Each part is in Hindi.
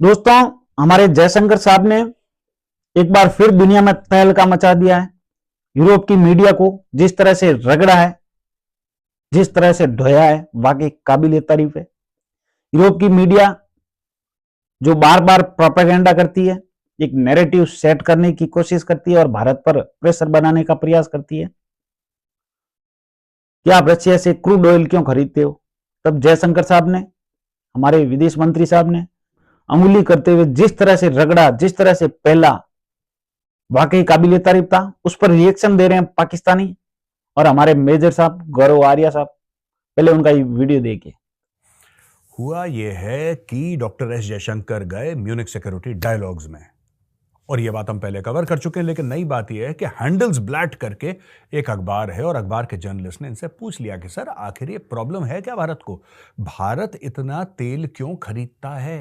दोस्तों, हमारे जयशंकर साहब ने एक बार फिर दुनिया में तहलका मचा दिया है। यूरोप की मीडिया को जिस तरह से रगड़ा है, जिस तरह से ढोया है, वाकई काबिल तारीफ है। यूरोप की मीडिया जो बार बार प्रोपेगेंडा करती है, एक नैरेटिव सेट करने की कोशिश करती है और भारत पर प्रेशर बनाने का प्रयास करती है कि आप रशिया से क्रूड ऑयल क्यों खरीदते हो। तब जयशंकर साहब ने, हमारे विदेश मंत्री साहब ने अंगुली करते हुए जिस तरह से रगड़ा, जिस तरह से पहला, वाकई काबिल तारीफ था। उस पर रिएक्शन दे रहे हैं पाकिस्तानी और हमारे मेजर साहब गौरव आर्या साहब। पहले उनका ये वीडियो देखिए। हुआ यह है कि डॉक्टर एस जयशंकर गए म्यूनिक सिक्योरिटी डायलॉग्स में, और यह बात हम पहले कवर कर चुके हैं। लेकिन नई बात यह है कि हैंडल्स ब्लैट करके एक अखबार है और अखबार के जर्नलिस्ट ने इनसे पूछ लिया कि सर आखिर ये प्रॉब्लम है क्या भारत को? भारत इतना तेल क्यों खरीदता है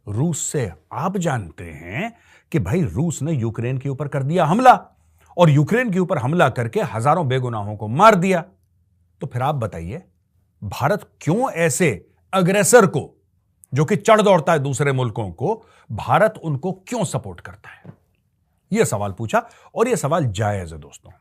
रूस से? आप जानते हैं कि भाई रूस ने यूक्रेन के ऊपर कर दिया हमला, और यूक्रेन के ऊपर हमला करके हजारों बेगुनाहों को मार दिया। तो फिर आप बताइए, भारत क्यों ऐसे अग्रेसर को, जो कि चढ़ दौड़ता है दूसरे मुल्कों को, भारत उनको क्यों सपोर्ट करता है? यह सवाल पूछा, और यह सवाल जायज है दोस्तों,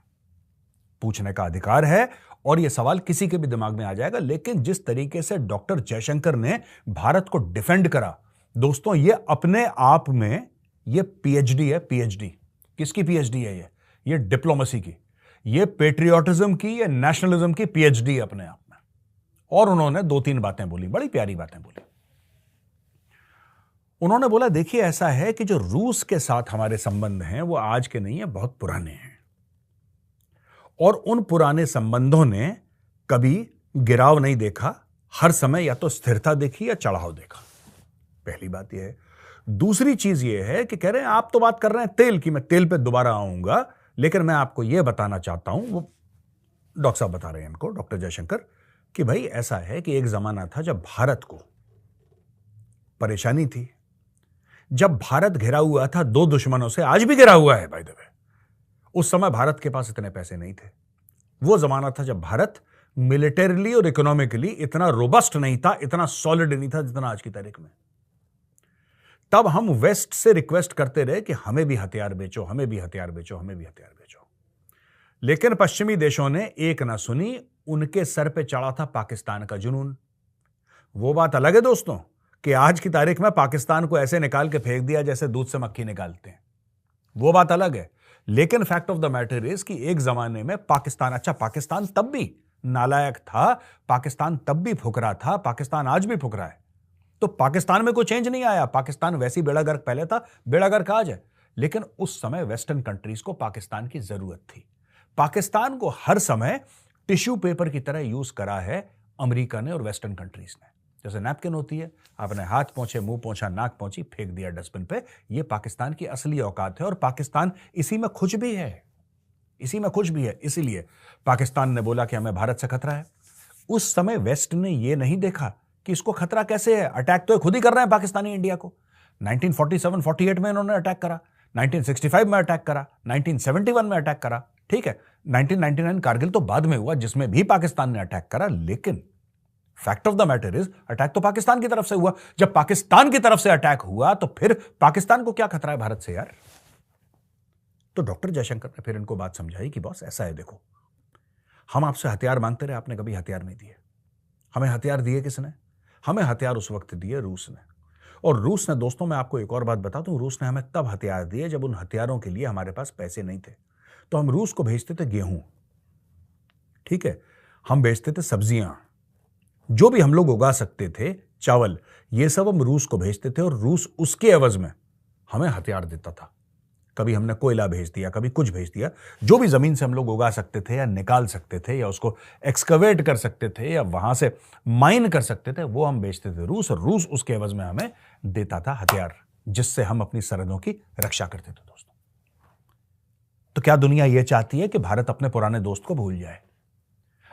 पूछने का अधिकार है, और यह सवाल किसी के भी दिमाग में आ जाएगा। लेकिन जिस तरीके से डॉक्टर जयशंकर ने भारत को डिफेंड करा दोस्तों, यह अपने आप में यह पीएचडी है। पीएचडी किसकी पीएचडी है? यह डिप्लोमेसी की, यह पेट्रियोटिज्म की, यह नेशनलिज्म की पीएचडी अपने आप में। और उन्होंने दो तीन बातें बोली, बड़ी प्यारी बातें बोली। उन्होंने बोला, देखिए ऐसा है कि जो रूस के साथ हमारे संबंध हैं वो आज के नहीं है, बहुत पुराने हैं, और उन पुराने संबंधों ने कभी गिराव नहीं देखा, हर समय या तो स्थिरता देखी या चढ़ाव देखा। पहली बात यह है। दूसरी चीज यह है कि कह रहे हैं आप तो बात कर रहे हैं तेल की, मैं तेल पे दोबारा आऊंगा, लेकिन मैं आपको यह बताना चाहता हूं, वो डॉक्टर साहब बता रहे हैं इनको, डॉक्टर जयशंकर, कि भाई ऐसा है कि एक जमाना था जब भारत को परेशानी थी, जब भारत घिरा हुआ था दो दुश्मनों से, आज भी घिरा हुआ है बाय द वे। उस समय भारत के पास इतने पैसे नहीं थे। वो जमाना था जब भारत मिलिटरीली और इकोनॉमिकली इतना रोबस्ट नहीं था, इतना सॉलिड नहीं था जितना आज की तारीख में। तब हम वेस्ट से रिक्वेस्ट करते रहे कि हमें भी हथियार बेचो, हमें भी हथियार बेचो, हमें भी हथियार बेचो। लेकिन पश्चिमी देशों ने एक ना सुनी, उनके सर पे चढ़ा था पाकिस्तान का जुनून। वो बात अलग है दोस्तों कि आज की तारीख में पाकिस्तान को ऐसे निकाल के फेंक दिया जैसे दूध से मक्खी निकालते हैं, वो बात अलग है। लेकिन fact of the matter is कि एक जमाने में पाकिस्तान, अच्छा पाकिस्तान तब भी नालायक था, पाकिस्तान तब भी फुकरा था, पाकिस्तान आज भी फुकरा है। तो पाकिस्तान में कोई चेंज नहीं आया, पाकिस्तान वैसी बेड़ा गर्क पहले था, बेड़ा गर्क आज है। लेकिन उस समय वेस्टर्न कंट्रीज को पाकिस्तान की जरूरत थी। पाकिस्तान को हर समय टिश्यू पेपर की तरह यूज करा है अमेरिका ने और वेस्टर्न कंट्रीज ने। जैसे नैपकिन होती है, आपने हाथ पोंछे, मुंह पोंछा, नाक पोंछी, फेंक दिया डस्टबिन पे। यह पाकिस्तान की असली औकात है, और पाकिस्तान इसी में खुश भी है, इसी में खुश भी है। इसीलिए पाकिस्तान ने बोला कि हमें भारत से खतरा है। उस समय वेस्ट ने यह नहीं देखा कि इसको खतरा कैसे है। अटैक तो खुद ही कर रहे हैं पाकिस्तानी इंडिया को। 1947-48 में इन्होंने अटैक करा, 1965 में अटैक करा, 1971 में अटैक करा, ठीक है। 1999 कारगिल तो बाद में हुआ, जिसमें भी पाकिस्तान ने अटैक करा। लेकिन fact of the matter is, attack तो पाकिस्तान की तरफ से हुआ। जब पाकिस्तान की तरफ से अटैक हुआ तो फिर पाकिस्तान को क्या खतरा है भारत से यार? तो डॉक्टर जयशंकर ने फिर इनको बात समझाई कि बॉस ऐसा है, देखो हम आपसे हथियार मांगते रहे, आपने कभी हथियार नहीं दिए। हमें हथियार दिए किसने? हमें हथियार उस वक्त दिए रूस ने। और रूस ने, दोस्तों मैं आपको एक और बात बता दूं, रूस ने हमें तब हथियार दिए जब उन हथियारों के लिए हमारे पास पैसे नहीं थे। तो हम रूस को भेजते थे गेहूं, ठीक है, हम भेजते थे सब्जियां, जो भी हम लोग उगा सकते थे, चावल, ये सब हम रूस को भेजते थे, और रूस उसके एवज में हमें हथियार देता था। कभी हमने कोयला भेज दिया, कभी कुछ भेज दिया, जो भी जमीन से हम लोग उगा सकते थे या निकाल सकते थे या उसको एक्सकवेट कर सकते थे या वहां से माइन कर सकते थे, वो हम बेचते थे रूस, और रूस उसके एवज में हमें देता था हथियार, जिससे हम अपनी सरहदों की रक्षा करते थे दोस्तों। तो क्या दुनिया यह चाहती है कि भारत अपने पुराने दोस्त को भूल जाए?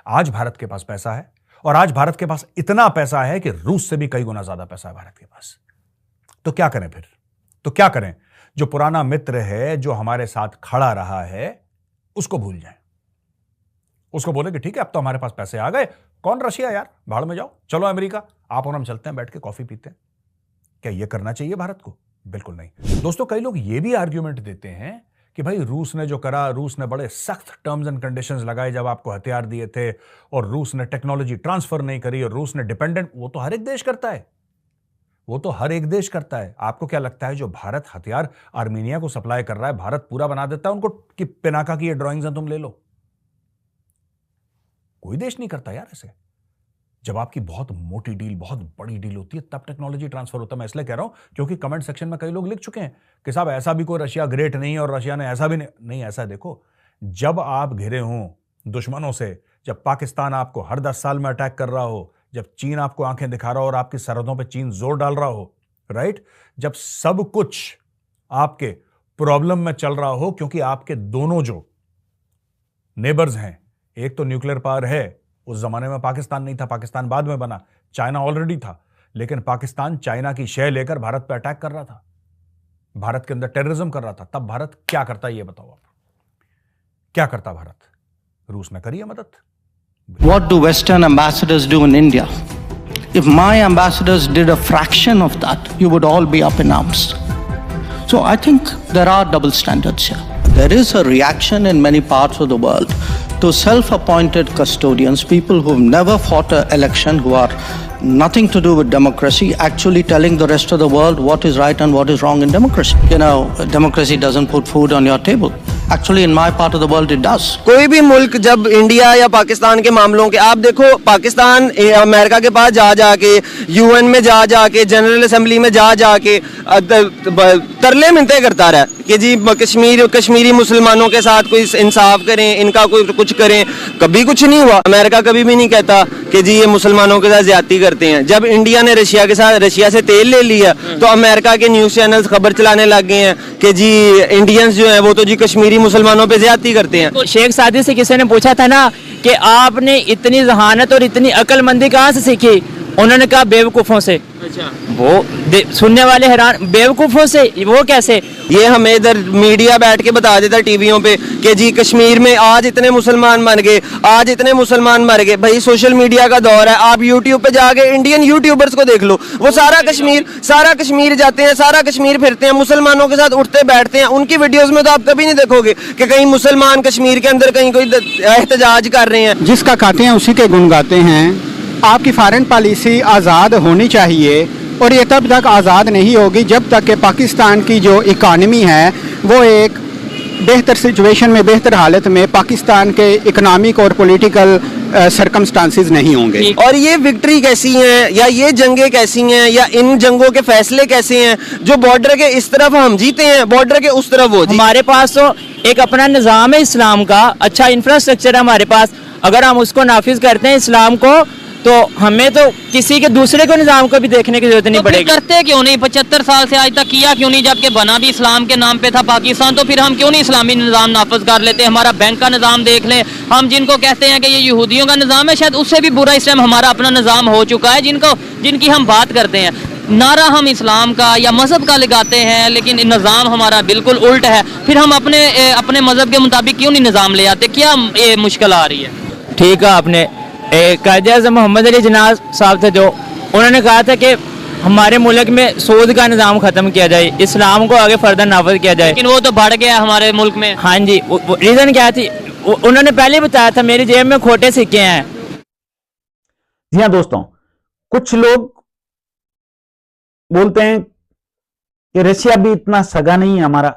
आज भारत के पास पैसा है, और आज भारत के पास इतना पैसा है कि रूस से भी कई गुना ज्यादा पैसा है भारत के पास। तो क्या करें फिर? तो क्या करें? जो पुराना मित्र है, जो हमारे साथ खड़ा रहा है, उसको भूल जाएं। उसको बोले कि ठीक है अब तो हमारे पास पैसे आ गए, कौन रशिया यार, भाड़ में जाओ, चलो अमेरिका, आप और हम चलते हैं, बैठ के कॉफी पीते हैं। क्या यह करना चाहिए भारत को? बिल्कुल नहीं। दोस्तों, कई लोग यह भी आर्ग्यूमेंट देते हैं कि भाई रूस ने जो करा, रूस ने बड़े सख्त टर्म्स एंड कंडीशंस लगाए जब आपको हथियार दिए थे, और रूस ने टेक्नोलॉजी ट्रांसफर नहीं करी, और रूस ने डिपेंडेंट, वो तो हर एक देश करता है, वो तो हर एक देश करता है। आपको क्या लगता है जो भारत हथियार आर्मीनिया को सप्लाई कर रहा है, भारत पूरा बना देता है उनको कि पिनाका की ये ड्राइंग्स हैं तुम ले लो? कोई देश नहीं करता यार ऐसे। जब आपकी बहुत मोटी डील, बहुत बड़ी डील होती है, तब टेक्नोलॉजी ट्रांसफर होता है। मैं इसलिए कह रहा हूं क्योंकि कमेंट सेक्शन में कई लोग लिख चुके हैं कि साहब ऐसा भी कोई रशिया ग्रेट नहीं है और रशिया ने ऐसा भी नहीं। ऐसा देखो, जब आप घिरे हों दुश्मनों से, जब पाकिस्तान आपको हर 10 साल में अटैक कर रहा हो, जब चीन आपको आंखें दिखा रहा हो और आपकी सरहदों पे चीन जोर डाल रहा हो, राइट, जब सब कुछ आपके प्रॉब्लम में चल रहा हो, क्योंकि आपके दोनों जो नेबर्स हैं, एक तो न्यूक्लियर पावर है, उस जमाने में पाकिस्तान नहीं था, पाकिस्तान बाद में बना, चाइना ऑलरेडी था, लेकिन पाकिस्तान चाइना की शय लेकर भारत पर अटैक कर रहा था, भारत के अंदर टेररिज्म कर रहा था। तब भारत क्या करता है ये बताओ आप, क्या करता भारत? रूस ने करी है मदद? What do Western ambassadors do in India? If my ambassadors did a fraction of that, you would all be up in arms. So I think there are double standards here. There is a reaction in many parts of the world to self-appointed custodians, people who've never fought an election, who are nothing to do with democracy, actually telling the rest of the world what is right and what is wrong in democracy. You know, democracy doesn't put food on your table. Actually, in my part of the world, it does. कोई भी मुल्क जब इंडिया या पाकिस्तान के मामलों के, आप देखो पाकिस्तान अमेरिका के पास जा जाके, यूएन में जा जाके, जनरल असेंबली में जा जाके तरले मिन्नतें करता रहा कि जी कश्मीरी मुसलमानों के साथ कोई इंसाफ करें, इनका कोई कुछ करें। कभी कुछ नहीं हुआ। अमेरिका कभी भी नहीं कहता कि जी ये मुसलमानों के साथ ज्यादती करते हैं। जब इंडिया ने रशिया से तेल ले लिया तो अमेरिका के न्यूज चैनल्स खबर चलाने लग गए हैं कि जी इंडियंस जो हैं वो तो जी कश्मीरी मुसलमानों पे ज्यादती करते हैं। तो शेख सादी से किसी ने पूछा था ना कि आपने इतनी जहानत और इतनी अक्लमंदी कहाँ से सीखी? उन्होंने कहा बेवकूफ़ों से। अच्छा, वो सुनने वाले हैरान, बेवकूफ़ों से? वो कैसे? ये हमें इधर मीडिया बैठ के बता देता टीवियों पे कि जी कश्मीर में आज इतने मुसलमान मर गए, आज इतने मुसलमान मर गए। भाई सोशल मीडिया का दौर है, आप यूट्यूब पे जाके इंडियन यूट्यूबर्स को देख लो, वो सारा कश्मीर जाते हैं, सारा कश्मीर फिरते हैं, मुसलमानों के साथ उठते बैठते हैं। उनकी वीडियोस में तो आप कभी नहीं देखोगे कि कहीं मुसलमान कश्मीर के अंदर कहीं कोई एहतजाज कर रहे हैं। जिसका खाते हैं उसी के गुण गाते हैं। आपकी फॉरेन पॉलिसी आज़ाद होनी चाहिए, और ये तब तक आज़ाद नहीं होगी जब तक कि पाकिस्तान की जो इकानमी है वो एक बेहतर सिचुएशन में, बेहतर हालत में पाकिस्तान के इकोनॉमिक और पॉलिटिकल सर्कमस्टांसेस नहीं होंगे। और ये विक्ट्री कैसी हैं या ये जंगें कैसी हैं या इन जंगों के फैसले कैसे हैं जो बॉर्डर के इस तरफ हम जीते हैं, बॉर्डर के उस तरफ वो। हमारे पास तो एक अपना निज़ाम है इस्लाम का, अच्छा इंफ्रास्ट्रक्चर है हमारे पास। अगर हम उसको नाफिज करते हैं इस्लाम को, तो हमें तो किसी के दूसरे को निजाम को भी देखने की जरूरत नहीं पड़ेगी। करते क्यों नहीं? 75 साल से आज तक किया क्यों नहीं? जबकि बना भी इस्लाम के नाम पे था पाकिस्तान, तो फिर हम क्यों नहीं इस्लामी निज़ाम नाफिज कर लेते? हमारा बैंक का निज़ाम देख लें, हम जिनको कहते हैं कि ये यहूदियों का निज़ाम है, शायद उससे भी बुरा इस टाइम हमारा अपना निज़ाम हो चुका है, जिनकी हम बात करते हैं। नारा हम इस्लाम का या मजहब का लगाते हैं, लेकिन निज़ाम हमारा बिल्कुल उल्ट है। फिर हम अपने मजहब के मुताबिक क्यों नहीं निज़ाम ले आते? क्या ये मुश्किल आ रही है? ठीक है, आपने कायद-ए-आज़म मोहम्मद अली जिन्ना साहब थे जो, उन्होंने कहा था कि हमारे मुल्क में सूद का निज़ाम ख़त्म किया जाए, इस्लाम को आगे फर्दर नाफिज किया जाए। लेकिन वो तो बढ़ गया हमारे मुल्क में। हाँ जी, रीज़न क्या थी? उन्होंने पहले बताया था मेरी जेब में खोटे सिक्के हैं। जी हाँ दोस्तों, कुछ लोग बोलते हैं कि रशिया भी इतना सगा नहीं है हमारा,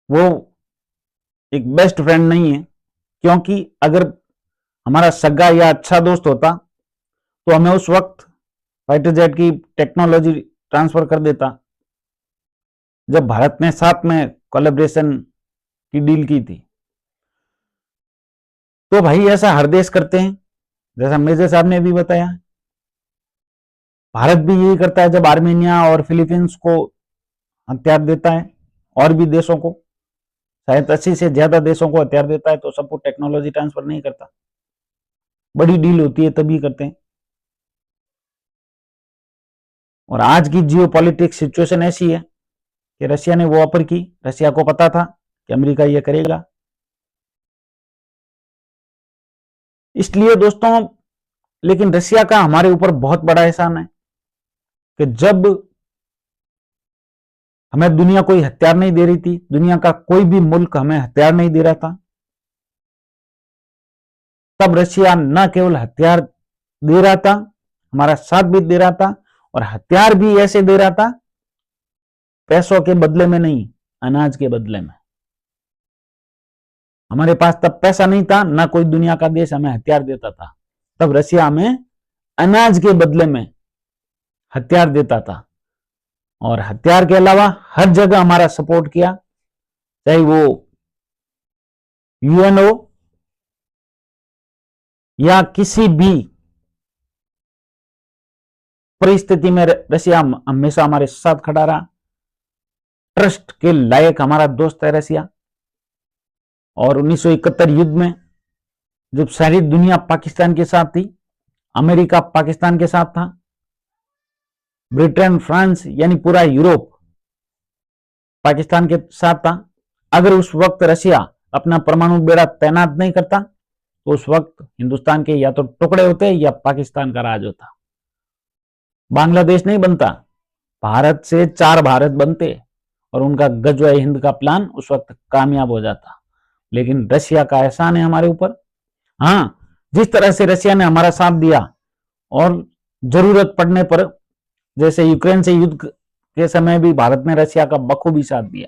वो एक बेस्ट फ्रेंड नहीं है, क्योंकि अगर हमारा सगा या अच्छा दोस्त होता तो हमें उस वक्त फाइटर जेट की टेक्नोलॉजी ट्रांसफर कर देता जब भारत ने साथ में कोलैबोरेशन की डील की थी। तो भाई ऐसा हर देश करते हैं, जैसा मेजर साहब ने भी बताया। भारत भी यही करता है जब आर्मेनिया और फिलीपींस को हथियार देता है, और भी देशों को, शायद 80 से ज्यादा देशों को हथियार देता है, तो सबको टेक्नोलॉजी ट्रांसफर नहीं करता। बड़ी डील होती है तभी करते हैं। और आज की जियोपॉलिटिक्स सिचुएशन ऐसी है कि रशिया ने वो ऑफर की, रशिया को पता था कि अमेरिका ये करेगा। इसलिए दोस्तों, लेकिन रशिया का हमारे ऊपर बहुत बड़ा एहसान है। कि जब हमें दुनिया कोई हथियार नहीं दे रही थी, दुनिया का कोई भी मुल्क हमें हथियार नहीं दे रहा था, तब रशिया न केवल हथियार दे रहा था, हमारा साथ भी दे रहा था, और हथियार भी ऐसे दे रहा था पैसों के बदले में नहीं, अनाज के बदले में। हमारे पास तब पैसा नहीं था, ना कोई दुनिया का देश हमें हथियार देता था, तब रशिया हमें अनाज के बदले में हथियार देता था। और हथियार के अलावा हर जगह हमारा सपोर्ट किया, चाहे वो यूएन हो या किसी भी परिस्थिति में रशिया हमेशा हमारे साथ खड़ा रहा। ट्रस्ट के लायक हमारा दोस्त है रशिया। और 1971 युद्ध में जब सारी दुनिया पाकिस्तान के साथ थी, अमेरिका पाकिस्तान के साथ था, ब्रिटेन, फ्रांस यानी पूरा यूरोप पाकिस्तान के साथ था, अगर उस वक्त रशिया अपना परमाणु बेड़ा तैनात नहीं करता तो उस वक्त हिंदुस्तान के या तो टुकड़े होते या पाकिस्तान का राज होता। बांग्लादेश नहीं बनता, भारत से 4 भारत बनते और उनका गजवा हिंद का प्लान उस वक्त कामयाब हो जाता। लेकिन रशिया का एहसान है हमारे ऊपर। हाँ, जिस तरह से रशिया ने हमारा साथ दिया और जरूरत पड़ने पर, जैसे यूक्रेन से युद्ध के समय भी भारत ने रशिया का बखूबी साथ दिया।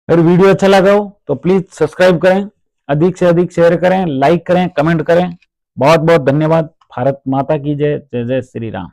अगर वीडियो अच्छा लगा हो तो प्लीज सब्सक्राइब करें, अधिक से अधिक शेयर करें, लाइक करें, कमेंट करें। बहुत बहुत धन्यवाद। भारत माता की जय। जय जय श्री राम।